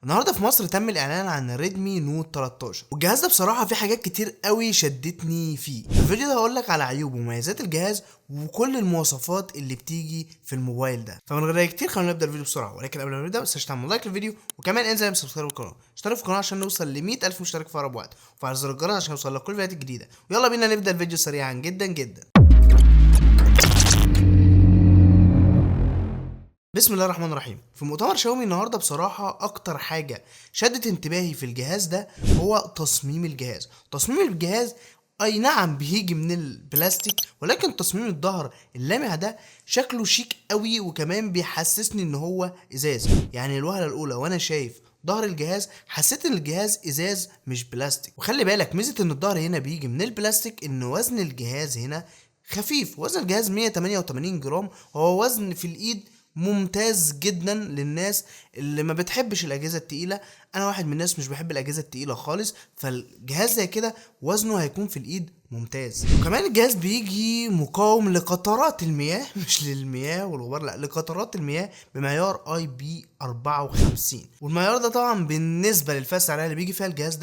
النهارده في مصر تم الاعلان عن ريدمي نوت 13، والجهاز ده بصراحه فيه حاجات كتير قوي شدتني فيه. في الفيديو ده هقول لك على عيوب ومميزات الجهاز وكل المواصفات اللي بتيجي في الموبايل ده. فمن غير كتير خلينا نبدا الفيديو بسرعه، ولكن قبل ما نبدا بس تعمل لايك للفيديو، وكمان انزل سبسكرايب للقناه، اشترك في القناه عشان نوصل ل 100,000 مشترك في اقرب وقت، وفعل زر الجرس عشان يوصل لك كل الفيديوهات الجديده. ويلا بينا نبدا الفيديو سريعا جدا جدا. بسم الله الرحمن الرحيم. في مؤتمر شاومي النهارده بصراحه اكتر حاجه شدت انتباهي في الجهاز ده هو تصميم الجهاز. تصميم الجهاز اي نعم بيجي من البلاستيك، ولكن تصميم الظهر اللامع ده شكله شيك قوي، وكمان بيحسسني ان هو ازاز. يعني الوهله الاولى وانا شايف ظهر الجهاز حسيت ان الجهاز ازاز مش بلاستيك. وخلي بالك ميزه ان الظهر هنا بيجي من البلاستيك ان وزن الجهاز هنا خفيف. وزن الجهاز 188 جرام، هو وزن في الايد ممتاز جدا للناس اللي ما بتحبش الاجهزه التقيله. انا واحد من الناس مش بحب الاجهزه التقيله خالص، فالجهاز زي كده وزنه هيكون في الايد ممتاز. وكمان الجهاز بيجي مقاوم لقطرات المياه، مش للمياه والغبار، لا لقطرات المياه، بمعيار اي بي 54. والمعيار ده طبعا بالنسبه للفئه السعريه اللي بيجي فيها الجهاز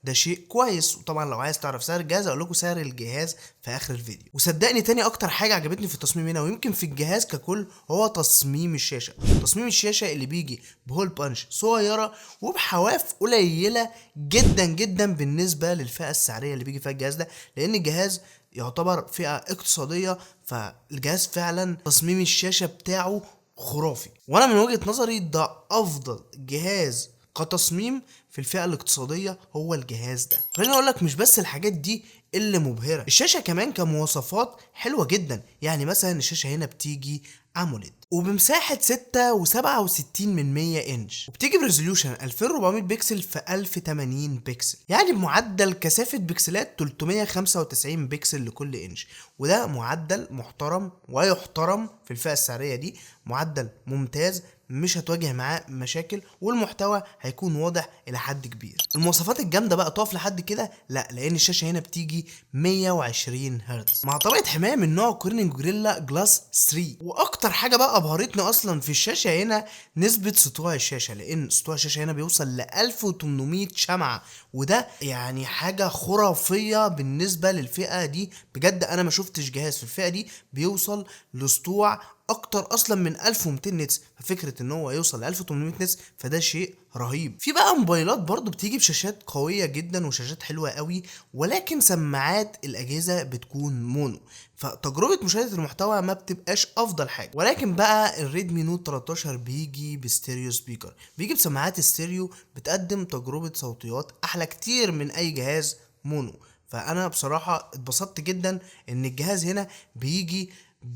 ده شيء كويس. وطبعا لو عايز تعرف سعر الجهاز اقول لكم سعر الجهاز في اخر الفيديو. وصدقني تاني اكتر حاجه عجبتني في التصميم هنا ويمكن في الجهاز ككل هو تصميم الشاشه. تصميم الشاشه اللي بيجي بهول بانش صغيره وبحواف قليله جدا جدا بالنسبه للفئه السعريه اللي بيجي فيها الجهاز ده، لان الجهاز يعتبر فئه اقتصاديه. فالجهاز فعلا تصميم الشاشه بتاعه خرافي، وانا من وجهة نظري ده افضل جهاز كتصميم في الفئة الاقتصادية هو الجهاز ده. خليني اقول لك مش بس الحاجات دي اللي مبهرة، الشاشة كمان كمواصفات حلوة جدا. يعني مثلا الشاشة هنا بتيجي اموليد وبمساحة 6.67 انش، وبتيجي بريزوليوشن 2400 بكسل في 1080 بكسل، يعني بمعدل كثافة بكسلات 395 بكسل لكل انش. وده معدل محترم ويحترم في الفئة السعرية دي، معدل ممتاز مش هتواجه معاه مشاكل، والمحتوى هيكون واضح الى حد كبير. المواصفات الجامده بقى تقف لحد كده؟ لا، لان الشاشه هنا بتيجي 120 هرتز مع طبقه حمايه من نوع كورنينج جوريلا جلاس 3. واكتر حاجه بقى ابهرتني اصلا في الشاشه هنا نسبه سطوع الشاشه، لان سطوع الشاشه هنا بيوصل ل 1800 شمعه، وده يعني حاجه خرافيه بالنسبه للفئه دي. بجد انا ما شفتش جهاز في الفئه دي بيوصل لسطوع اكتر اصلا من 1200 نتس. ففكره ان هو يوصل ل 1800 نتس فده شيء رهيب. في بقى موبايلات برضو بتيجي بشاشات قويه جدا وشاشات حلوه قوي، ولكن سماعات الاجهزه بتكون مونو، فتجربه مشاهده المحتوى ما بتبقاش افضل حاجه. ولكن بقى الريدمي نوت 13 بيجي بستيريو سبيكر، بيجي بسماعات ستيريو بتقدم تجربه صوتيات احلى كتير من اي جهاز مونو. فانا بصراحه اتبسطت جدا ان الجهاز هنا بيجي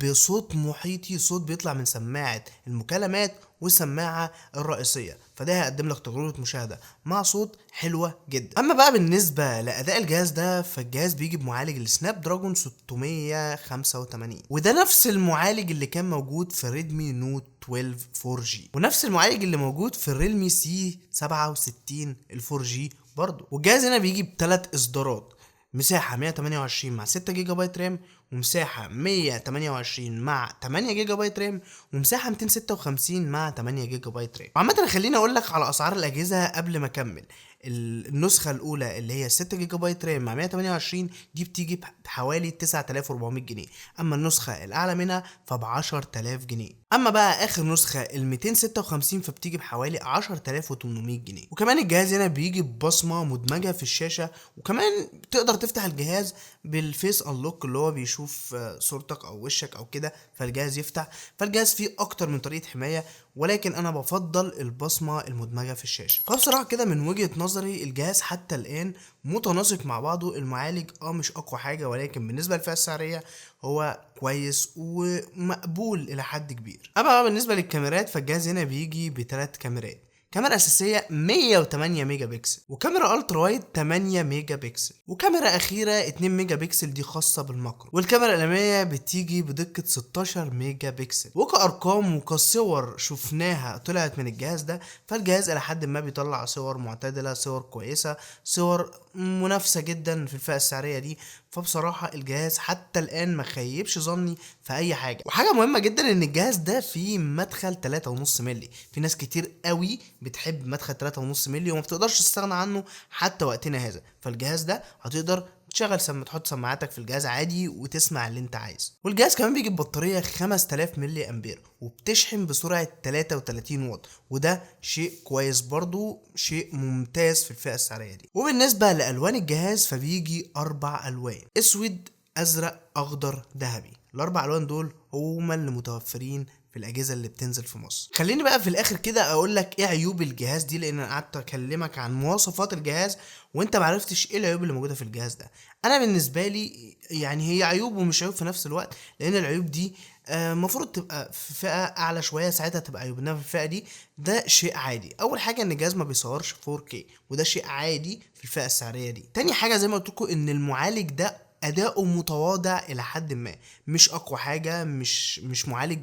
بصوت محيطي، صوت بيطلع من سماعة المكالمات والسماعة الرئيسية، فده هيقدم لك تجربة مشاهدة مع صوت حلوة جدا. اما بقى بالنسبة لأداء الجهاز ده، فالجهاز بيجي بمعالج السناب دراجون 685، وده نفس المعالج اللي كان موجود في ريدمي نوت 12 4G، ونفس المعالج اللي موجود في الريلمي سي 67 ال 4G برضه. والجهاز هنا بيجي بثلاث اصدارات، مساحة 128 مع 6 جيجا بايت رام، ومساحة 128 مع 8 جيجا بايت رام، ومساحة 256 مع 8 جيجا بايت رام. عامة خليني اقول لك على اسعار الاجهزة قبل ما اكمل. النسخة الاولى اللي هي 6 جيجا بايت رام مع 128 دي بتيجي بحوالي 9400 جنيه، اما النسخة الاعلى منها فب 10000 جنيه. اما بقى اخر نسخة ال 256 فبتيجي بحوالي 10800 جنيه. وكمان الجهاز هنا بيجي ببصمة مدمجة في الشاشة، وكمان تقدر تفتح الجهاز بالفيس انلوك اللي هو بيشوف صورتك او وشك او كده فالجهاز يفتح. فالجهاز فيه اكتر من طريقة حماية، ولكن انا بفضل البصمة المدمجة في الشاشة. فبصراحة كده من وجهة نظري الجهاز حتى الان متناسق مع بعضه. المعالج مش اقوى حاجة، ولكن بالنسبة للفئة السعرية هو كويس ومقبول الى حد كبير. اما بقى بالنسبة للكاميرات فالجهاز هنا بيجي بثلاث كاميرات، كاميرا اساسيه 108 ميجا بكسل، وكاميرا الترا وايد 8 ميجا بكسل، وكاميرا اخيره 2 ميجا بكسل دي خاصه بالماكرو، والكاميرا الاماميه بتيجي بدقه 16 ميجا بكسل. وكارقام وكصور شفناها طلعت من الجهاز ده، فالجهاز الى حد ما بيطلع صور معتدله، صور كويسه، صور منافسة جدا في الفئة السعرية دي. فبصراحة الجهاز حتى الآن ما خيبش ظني في أي حاجة. وحاجة مهمة جدا إن الجهاز ده فيه مدخل 3.5 مللي. في ناس كتير قوي بتحب مدخل 3.5 مللي وما بتقدرش تستغنى عنه حتى وقتنا هذا. فالجهاز ده هتقدر تشغل تحط سماعاتك في الجهاز عادي وتسمع اللي انت عايزه. والجهاز كمان بيجي ببطارية 5000 ملي امبير وبتشحن بسرعة 33 واط، وده شيء كويس برضو، شيء ممتاز في الفئة السعرية دي. وبالنسبة لألوان الجهاز فبيجي 4 ألوان: اسود، ازرق، اخضر، ذهبي. الاربع الوان دول هما اللي متوفرين في الاجهزه اللي بتنزل في مصر. خليني بقى في الاخر كده اقول لك ايه عيوب الجهاز دي، لان انا قعدت اكلمك عن مواصفات الجهاز وانت معرفتش ايه العيوب اللي موجوده في الجهاز ده. انا بالنسبه لي يعني هي عيوب ومش عيوب في نفس الوقت، لان العيوب دي المفروض تبقى في فئه اعلى شويه ساعتها تبقى عيوب، انما في الفئه دي ده شيء عادي. اول حاجه ان الجهاز ما بيصورش 4K وده شيء عادي في الفئه السعريه دي. تاني حاجه زي ما قلت لكم ان المعالج ده اداؤه متواضع الى حد ما، مش اقوى حاجه، مش معالج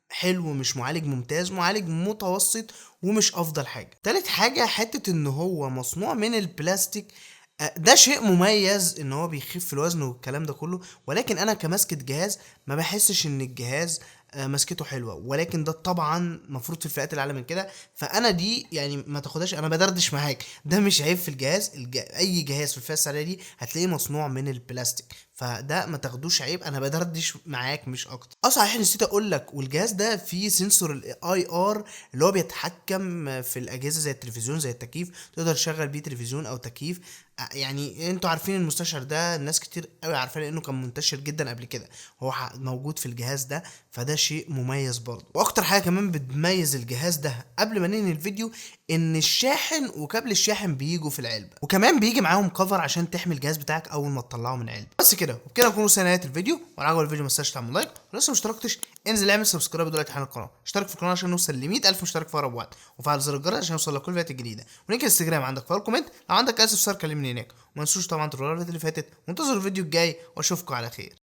حلو، مش معالج ممتاز، معالج متوسط ومش افضل حاجه. تالت حاجه حته ان هو مصنوع من البلاستيك، ده شيء مميز ان هو بيخف الوزن والكلام ده كله، ولكن انا كماسكة جهاز ما بحسش ان الجهاز مسكته حلوه. ولكن ده طبعا مفروض في الفئات الاعلى من كده، فانا دي يعني ما تاخدهاش، انا بدردش معاك، ده مش عيب في الجهاز. اي جهاز في الفئه السعريه دي هتلاقيه مصنوع من البلاستيك، فده ما تاخدوش عيب، انا بدردش معاك مش اكتر. صحيح نسيت اقول لك، والجهاز ده فيه سنسور الاي ار اللي هو بيتحكم في الاجهزه زي التلفزيون زي التكييف، تقدر تشغل بيه تلفزيون او تكييف. يعني انتوا عارفين المستشعر ده، ناس كتير قوي عارفاه لانه كان منتشر جدا قبل كده، هو موجود في الجهاز ده، فده شيء مميز برضه. واكتر حاجه كمان بتميز الجهاز ده قبل ما ننهي الفيديو ان الشاحن وكابل الشاحن بيجوا في العلبه، وكمان بيجي معاهم كفر عشان تحمي الجهاز بتاعك اول ما تطلعه من علبه. بس كده وبكده نكون وصلنا لنهايه الفيديو. ولو عجبك الفيديو ما تنساش تعمل لايك، ولسه ما اشتركتش انزل اعمل سبسكرايب دلوقتي على القناه، اشترك في القناه عشان نوصل ل 100000 مشترك في اقرب وقت، وفعل زر الجرس عشان يوصل لك كل الفيديوهات الجديده. ولينك الانستجرام عندك في الكومنت، لو عندك اي استفسار كلمني هناك. وما تنسوش طبعا تتفرجوا على الفيديو اللي فاتت، وانتظروا الفيديو الجاي، واشوفكم على خير.